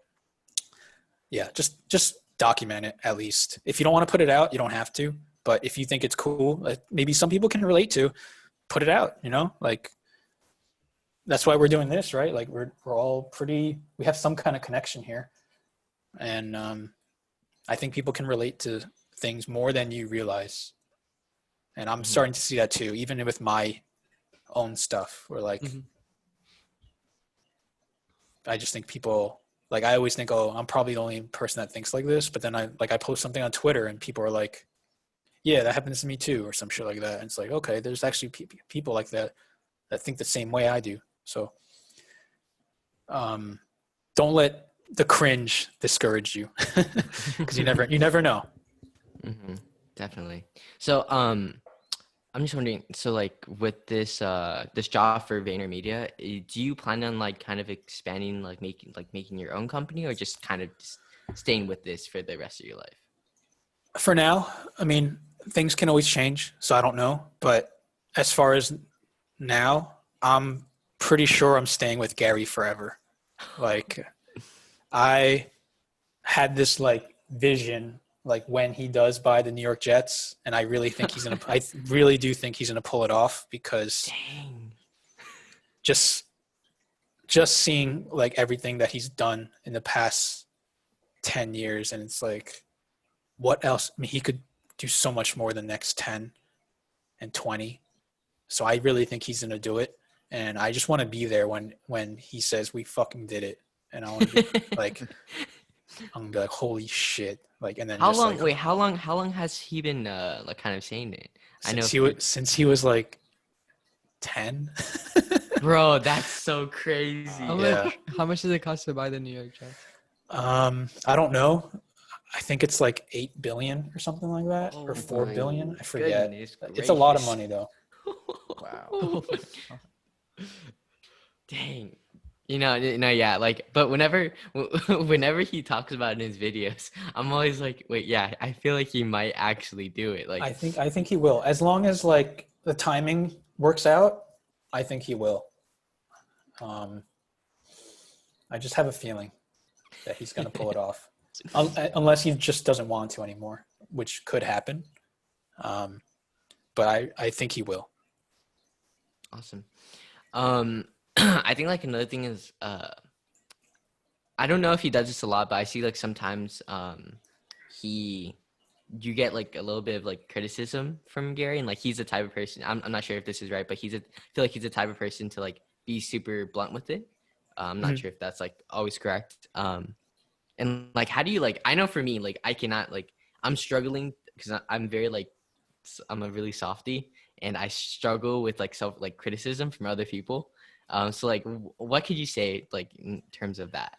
yeah, just document it at least. If you don't want to put it out, you don't have to, but if you think it's cool, like, maybe some people can relate to, put it out, you know, like, that's why we're doing this, right? Like, we're all we have some kind of connection here. And I think people can relate to things more than you realize. And I'm starting to see that too, even with my own stuff, where like, I just think people, like, I always think, oh, I'm probably the only person that thinks like this. But then I post something on Twitter and people are like, yeah, that happens to me too, or some shit like that. And it's like, okay, there's actually people like that think the same way I do. So don't let the cringe discourage you, because you never know. Definitely. So I'm just wondering, so like with this job for VaynerMedia, do you plan on like kind of expanding, like making your own company, or just kind of just staying with this for the rest of your life? For now, I mean, things can always change, so I don't know. But as far as now, I'm pretty sure I'm staying with Gary forever. Like, I had this like vision, like, when he does buy the New York Jets, and I really think I really do think he's gonna pull it off, because Dang. just seeing like everything that he's done in the past 10 years, and it's like, what else? I mean, he could do so much more the next 10 and 20. So I really think he's gonna do it, and I just want to be there when he says we fucking did it, and I want to be like, I'm gonna be like, holy shit. Like, and then How just long? like, Wait, how long has he been like kind of saying it? I know, since he was like 10. bro. That's so crazy. Yeah. How much does it cost to buy the New York Jets? I don't know. I think it's like 8 billion or something like that, or Oh 4 my billion. I forget. goodness It's a lot of gracious. money though. Wow. Oh Dang. Yeah, like, but whenever he talks about it in his videos, I'm always like, wait, yeah, I feel like he might actually do it. Like, I think he will. As long as like the timing works out, I think he will. I just have a feeling that he's going to pull it off. Unless he just doesn't want to anymore, which could happen. But I think he will. awesome. I think like another thing is, I don't know if he does this a lot, but I see like sometimes you get like a little bit of like criticism from Gary, and like he's the type of person. I'm not sure if this is right, but I feel like he's the type of person to like be super blunt with it. I'm not sure if that's like always correct. And like, how do you like? I know for me, like I cannot like I'm struggling because I'm very like I'm a really softy, and I struggle with like self like criticism from other people. So like, what could you say like in terms of that?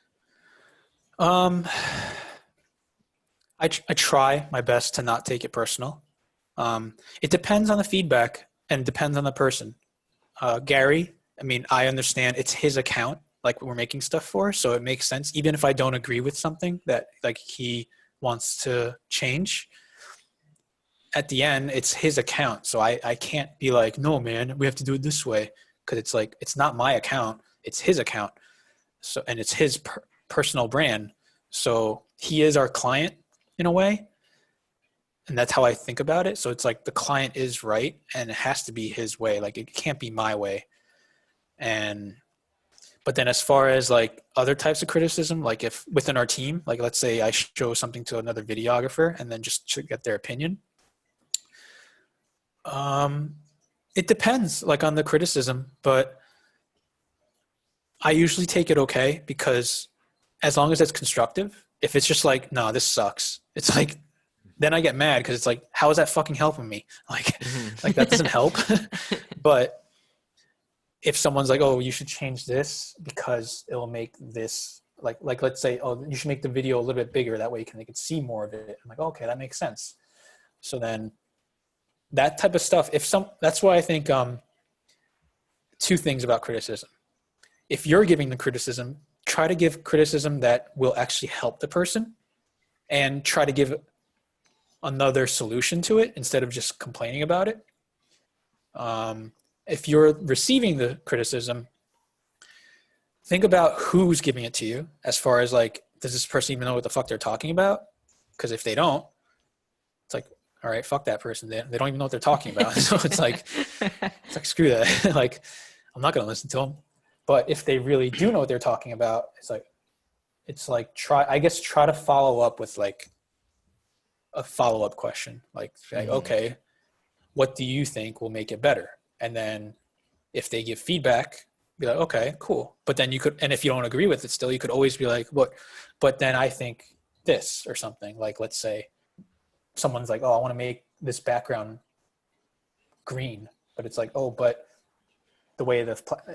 I try my best to not take it personal. It depends on the feedback and depends on the person. Gary, I mean, I understand it's his account, like we're making stuff for, so it makes sense. Even if I don't agree with something that like he wants to change, at the end, it's his account. So I can't be like, no, man, we have to do it this way. Cause it's like, it's not my account, it's his account. So, and it's his personal brand. So he is our client in a way. And that's how I think about it. So it's like the client is right and it has to be his way. Like it can't be my way. But then as far as like other types of criticism, like if within our team, like let's say I show something to another videographer and then just to get their opinion. It depends like on the criticism, but I usually take it okay because as long as it's constructive, if it's just like, no, this sucks. It's like, then I get mad because it's like, how is that fucking helping me? Like that doesn't help. But if someone's like, oh, you should change this because it'll make this like let's say, oh, you should make the video a little bit bigger. That way they can see more of it. I'm like, okay, that makes sense. So then that type of stuff, that's why I think two things about criticism. If you're giving the criticism, try to give criticism that will actually help the person and try to give another solution to it instead of just complaining about it. If you're receiving the criticism, think about who's giving it to you as far as like, does this person even know what the fuck they're talking about? Because if they don't, it's like, all right, fuck that person. They don't even know what they're talking about. So it's like screw that. Like, I'm not going to listen to them. But if they really do know what they're talking about, it's like try to follow up with like a follow-up question. Like, okay, what do you think will make it better? And then if they give feedback, be like, okay, cool. But then and if you don't agree with it still, you could always be like, what? But then I think this or something. Like, let's say someone's like, oh, I want to make this background green. But it's like, oh, but the way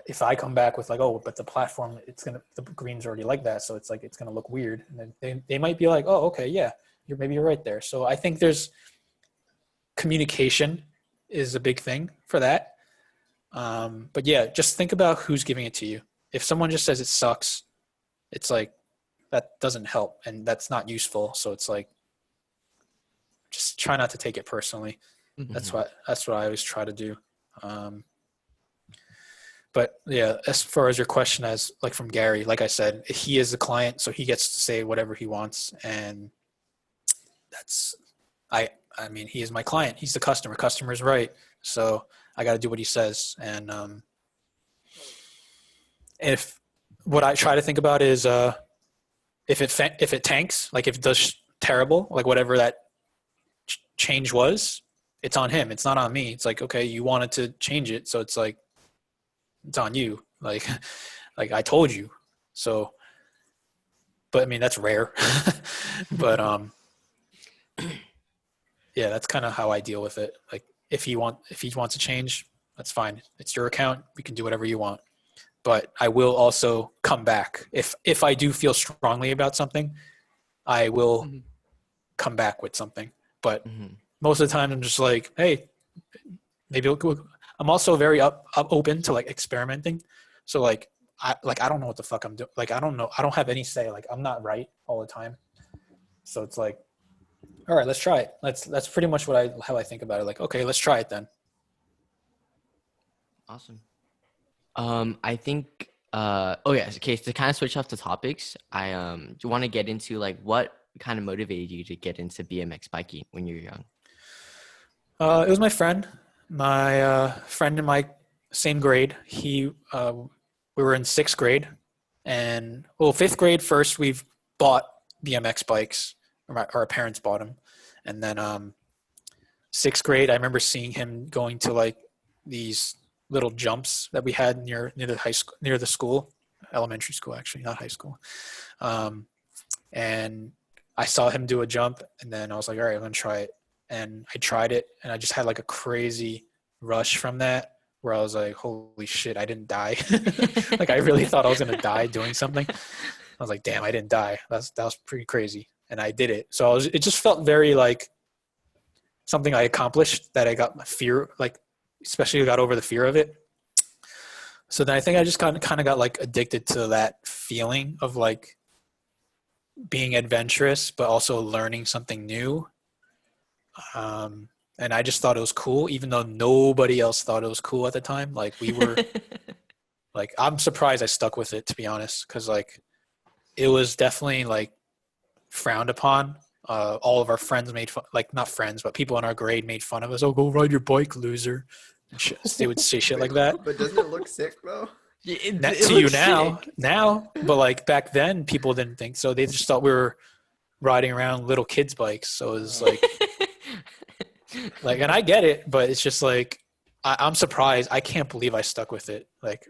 if I come back with like, oh, but the platform, the green's already like that. So it's like, it's going to look weird. And then they might be like, oh, okay, yeah, maybe you're right there. So I think there's communication is a big thing for that. But yeah, just think about who's giving it to you. If someone just says it sucks, it's like, that doesn't help and that's not useful. So it's like, just try not to take it personally. That's what I always try to do. But yeah, as far as your question as like from Gary, like I said, he is the client, so he gets to say whatever he wants. And I mean, he is my client. He's the customer. Customer's right. So I got to do what he says. And if what I try to think about is if it tanks, like if it does terrible, like whatever that change was, it's on him. It's not on me. It's like, okay, you wanted to change it. So it's like, it's on you. Like I told you. So, but I mean, that's rare. But yeah, that's kind of how I deal with it. Like if he wants to change, that's fine. It's your account. We can do whatever you want. But I will also come back. If I do feel strongly about something, I will come back with something. But most of the time I'm just like, hey, maybe I'm also very open to like experimenting. So like I don't know what the fuck I'm doing. Like I don't know. I don't have any say. Like I'm not right all the time. So it's like, all right, let's try it. That's pretty much how I think about it. Like, okay, let's try it then. Awesome. I think oh yeah, okay, to kind of switch off the topics, I want to get into like what kind of motivated you to get into BMX biking when you were young? It was my friend in my same grade. We were in 6th grade, and 5th grade first we've bought BMX bikes. Our parents bought them, and then 6th grade I remember seeing him going to like these little jumps that we had near the school, elementary school actually, not high school. And I saw him do a jump, and then I was like, all right, I'm gonna try it. And I tried it, and I just had like a crazy rush from that where I was like, holy shit, I didn't die. Like I really thought I was gonna die doing something. I was like, damn, I didn't die. That was pretty crazy. And I did it. So it just felt very like something I accomplished, that I got my fear, like especially got over the fear of it. So then I think I just kind of got like addicted to that feeling of like being adventurous, but also learning something new. And I just thought it was cool, even though nobody else thought it was cool at the time. Like we were like, I'm surprised I stuck with it, to be honest. 'Cause like it was definitely like frowned upon. All of our friends made fun, like not friends, but people in our grade made fun of us. Oh, go ride your bike, loser. And shit. They would say shit like that. But doesn't it look sick though? To you now, but like back then people didn't think so. They just thought we were riding around little kids' bikes. So it was like, and I get it, but it's just like, I'm surprised. I can't believe I stuck with it. Like,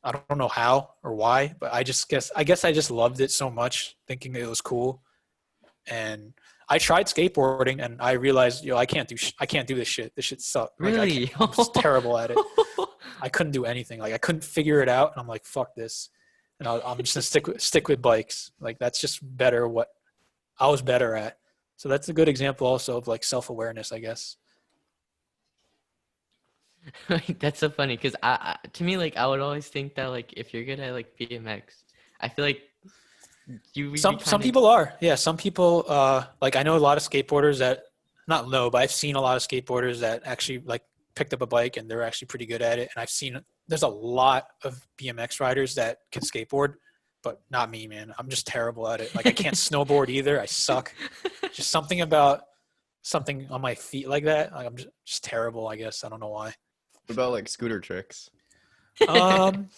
I don't know how or why, but I guess I just loved it so much, thinking it was cool. And I tried skateboarding, and I realized, I can't do this shit. This shit sucks. Really? I'm just terrible at it. I couldn't do anything. Like I couldn't figure it out, and I'm like, fuck this. And I'm just gonna stick with bikes. Like that's just better what I was better at. So that's a good example also of like self-awareness, I guess. That's so funny because to me, like I would always think that like if you're good at like BMX, I feel like some people are. Yeah, some people like I know a lot of skateboarders that but I've seen a lot of skateboarders that actually like picked up a bike and they're actually pretty good at it. And I've seen there's a lot of BMX riders that can skateboard, but not me, man. I'm just terrible at it. Like I can't snowboard either. I suck. Just something about something on my feet like that. Like, I'm just terrible, I guess. I don't know why. What about like scooter tricks? I'm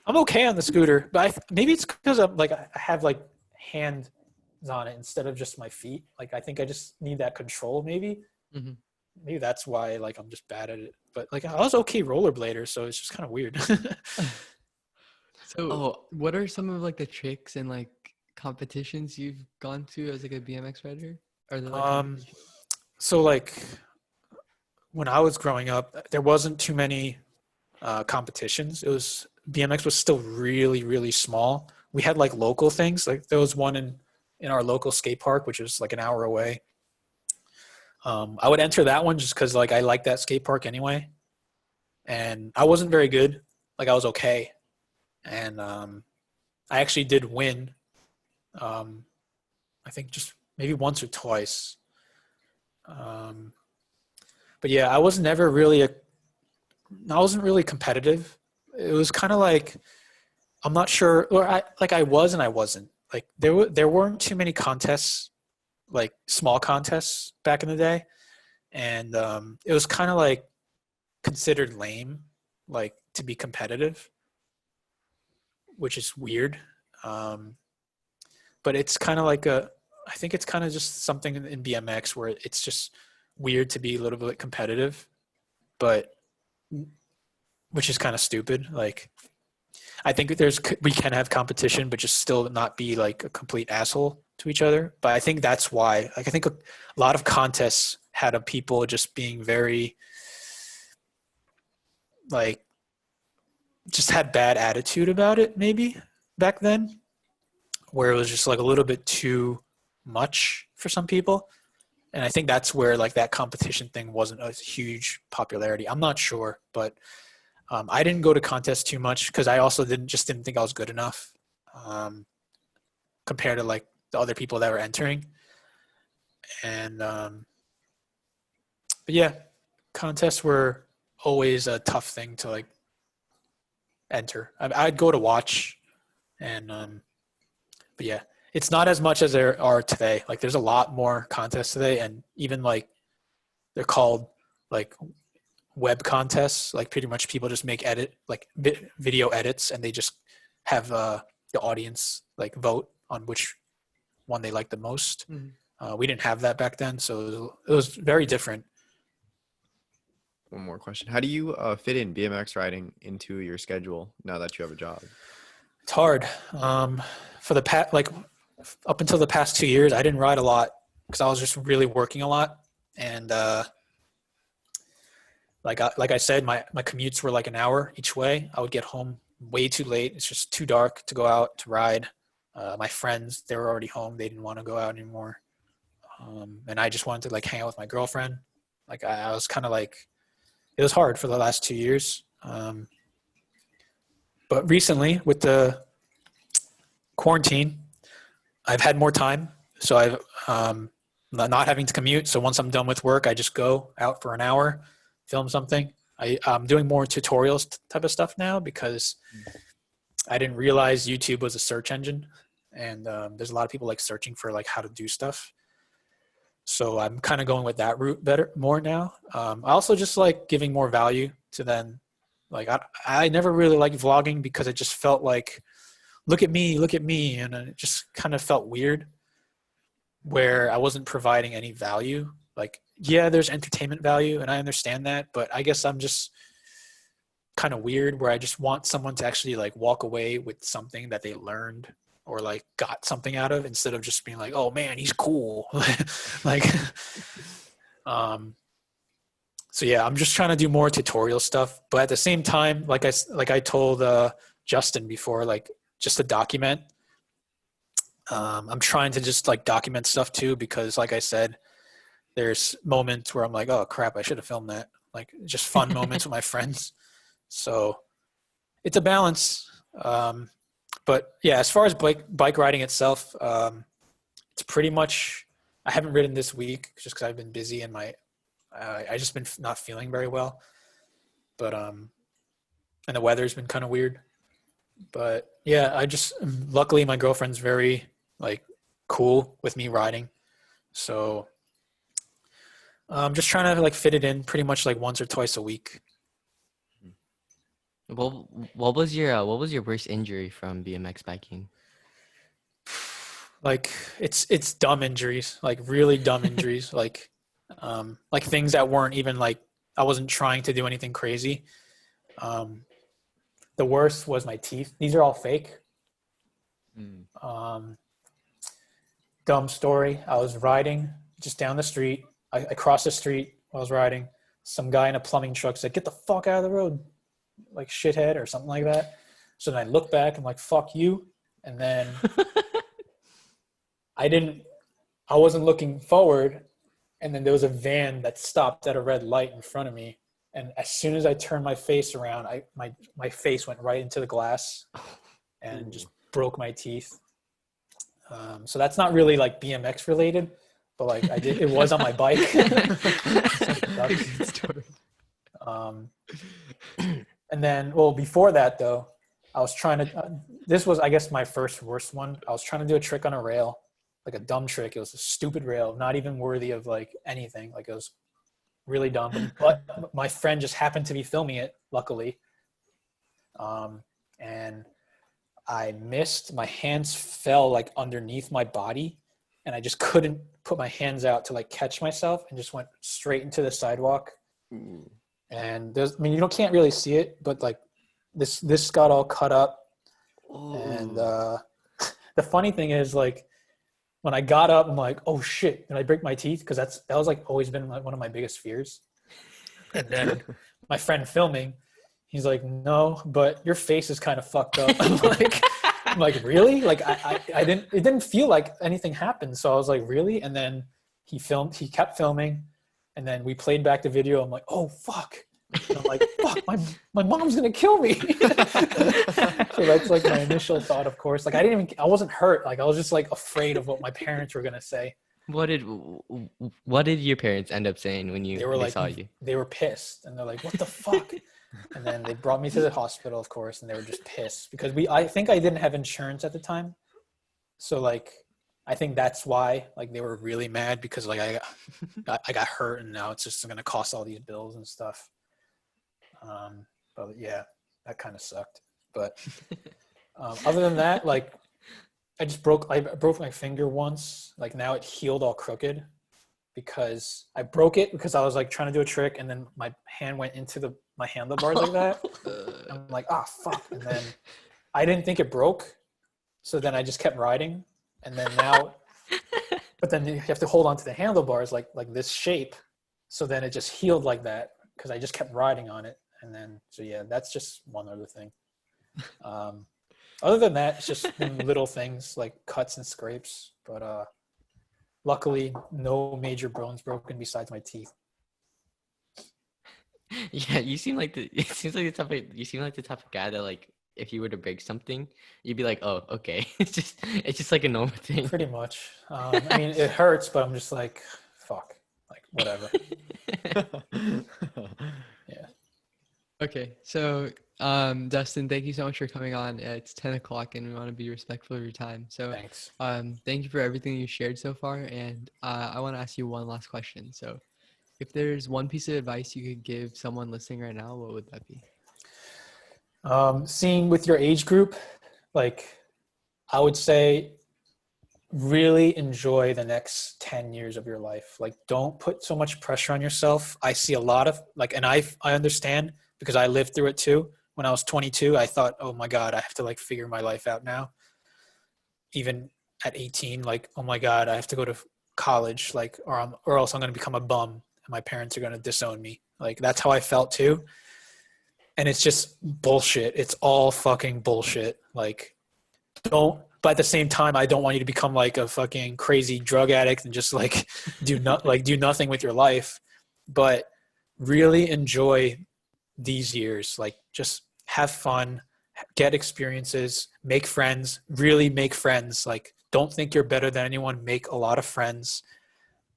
okay on the scooter, but maybe it's because I'm like I have like hands on it instead of just my feet. Like I think I just need that control. Maybe that's why like I'm just bad at it. But like I was okay rollerblader, so it's just kind of weird. So, what are some of like the tricks and like competitions you've gone to as like a BMX rider? Are there like so like when I was growing up, there wasn't too many competitions. BMX was still really, really small. We had like local things. Like there was one in our local skate park, which is like an hour away. I would enter that one just because like I liked that skate park anyway. And I wasn't very good. Like I was okay. And I actually did win. I think just maybe once or twice. But yeah, I wasn't really competitive. It was kind of like, I'm not sure, or I was and I wasn't. Like there weren't too many contests, like small contests back in the day. And it was kind of like considered lame, like to be competitive, which is weird. But it's kind of like I think it's kind of just something in BMX where it's just weird to be a little bit competitive, but which is kind of stupid. Like I think we can have competition, but just still not be like a complete asshole to each other. But I think that's why, like, I think a lot of contests had a people just being very, like, just had bad attitude about it maybe back then, where it was just like a little bit too much for some people. And I think that's where like that competition thing wasn't a huge popularity. I'm not sure, but I didn't go to contests too much because I also didn't think I was good enough compared to like the other people that were entering. And but yeah, contests were always a tough thing to like enter. I'd go to watch, and but yeah, it's not as much as there are today. Like there's a lot more contests today, and even like they're called like web contests. Like pretty much people just make video edits, and they just have the audience like vote on which one they like the most. We didn't have that back then, so it was very different. One more question. How do you fit in BMX riding into your schedule now that you have a job? It's hard. For the past, like up until the past 2 years, I didn't ride a lot because I was just really working a lot. And like I said, my commutes were like an hour each way. I would get home way too late. It's just too dark to go out to ride. My friends, they were already home. They didn't want to go out anymore. And I just wanted to like hang out with my girlfriend. Like I was kind of like, it was hard for the last 2 years. But recently with the quarantine, I've had more time. So I've not having to commute. So once I'm done with work, I just go out for an hour, film something. I'm doing more tutorials type of stuff now because I didn't realize YouTube was a search engine. And there's a lot of people like searching for like how to do stuff. So I'm kind of going with that route more now. I also just like giving more value to them. Like I never really liked vlogging because it just felt like, look at me. And it just kind of felt weird where I wasn't providing any value. Like, yeah, there's entertainment value and I understand that, but I guess I'm just kind of weird where I just want someone to actually like walk away with something that they learned or like got something out of instead of just being like, oh man, he's cool. Like, so yeah, I'm just trying to do more tutorial stuff, but at the same time, like I told Justin before, like just to document. I'm trying to just like document stuff too, because like I said, there's moments where I'm like, oh crap, I should have filmed that. Like just fun moments with my friends. So it's a balance. But yeah, as far as bike riding itself, it's pretty much, I haven't ridden this week just because I've been busy and I just been not feeling very well. But and the weather's been kind of weird. But yeah, luckily my girlfriend's very like cool with me riding. So I'm just trying to like fit it in pretty much like once or twice a week. Well, what was your worst injury from BMX biking? Like it's dumb injuries, like really dumb injuries, like things that weren't even like, I wasn't trying to do anything crazy. The worst was my teeth. These are all fake. Dumb story. I was riding just down the street. I crossed the street while I was riding. Some guy in a plumbing truck said, "Get the fuck out of the road, like shithead," or something like that. So then I look back and like, fuck you. And then I wasn't looking forward. And then there was a van that stopped at a red light in front of me. And as soon as I turned my face around, my face went right into the glass and just broke my teeth. So that's not really like BMX related, but like it was on my bike. And then, well, before that though, I was trying to, this was, I guess, my first worst one. I was trying to do a trick on a rail, like a dumb trick. It was a stupid rail, not even worthy of like anything. Like it was really dumb, but my friend just happened to be filming it, luckily. And I missed, my hands fell like underneath my body and I just couldn't put my hands out to like catch myself and just went straight into the sidewalk. And you can't really see it, but like this got all cut up And the funny thing is, like, when I got up, I'm like, oh shit, did I break my teeth? Because that was like always been like one of my biggest fears. And then my friend filming, he's like, no, but your face is kind of fucked up. I'm like, really? Like I didn't, it didn't feel like anything happened. So I was like, really? And then he kept filming, and then we played back the video. I'm like, oh fuck. And I'm like, fuck, my mom's gonna kill me. So that's like my initial thought, of course. Like I wasn't hurt. Like I was just like afraid of what my parents were gonna say. What did your parents end up saying when they saw you? They were pissed, and they're like, what the fuck? And then they brought me to the hospital, of course, and they were just pissed because I think I didn't have insurance at the time. So like, I think that's why like they were really mad, because like I got hurt, and now it's just going to cost all these bills and stuff. But yeah, that kind of sucked. But other than that, like I broke my finger once. Like now it healed all crooked because I broke it because I was like trying to do a trick, and then my hand went into my handlebars like that. I'm like, ah, fuck. And then I didn't think it broke. So then I just kept riding. And then now, but then you have to hold on to the handlebars like this shape. So then it just healed like that because I just kept riding on it. And then, so yeah, that's just one other thing. Other than that, it's just little things like cuts and scrapes. But luckily, no major bones broken besides my teeth. Yeah, you seem like the type of guy that, like, if you were to break something, you'd be like, oh, okay. It's just like a normal thing. Pretty much. I mean, it hurts, but I'm just like, fuck, like whatever. Yeah. Okay, so Dustin, thank you so much for coming on. It's 10 o'clock, and we want to be respectful of your time. So Thanks. thank you for everything you shared so far. And I want to ask you one last question. So if there's one piece of advice you could give someone listening right now, what would that be? Seeing with your age group, like I would say really enjoy the next 10 years of your life. Like don't put so much pressure on yourself. I see a lot of like, and I understand because I lived through it too. When I was 22, I thought, oh my God, I have to like figure my life out now. Even at 18, like, oh my God, I have to go to college, like, or else I'm going to become a bum and my parents are going to disown me. Like that's how I felt too. And it's just bullshit. It's all fucking bullshit. Like but at the same time, I don't want you to become like a fucking crazy drug addict and just like do nothing with your life, but really enjoy these years. Like just have fun, get experiences, make friends, really make friends. Like don't think you're better than anyone. Make a lot of friends.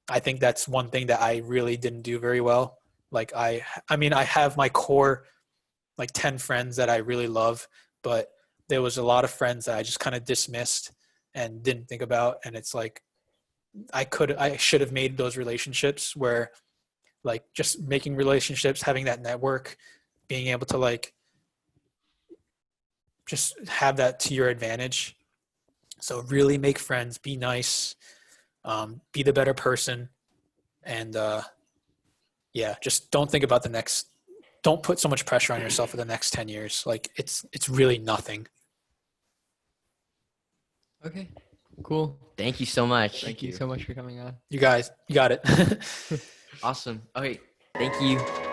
I think that's one thing that I really didn't do very well. Like I mean, I have my core like 10 friends that I really love, but there was a lot of friends that I just kind of dismissed and didn't think about. And it's like, I should have made those relationships where like just making relationships, having that network, being able to like, just have that to your advantage. So really make friends, be nice, be the better person. And yeah, just don't think about don't put so much pressure on yourself for the next 10 years. Like it's really nothing. Okay, cool. Thank you so much. Thank you so much for coming on. You guys, you got it. Awesome. Okay, thank you.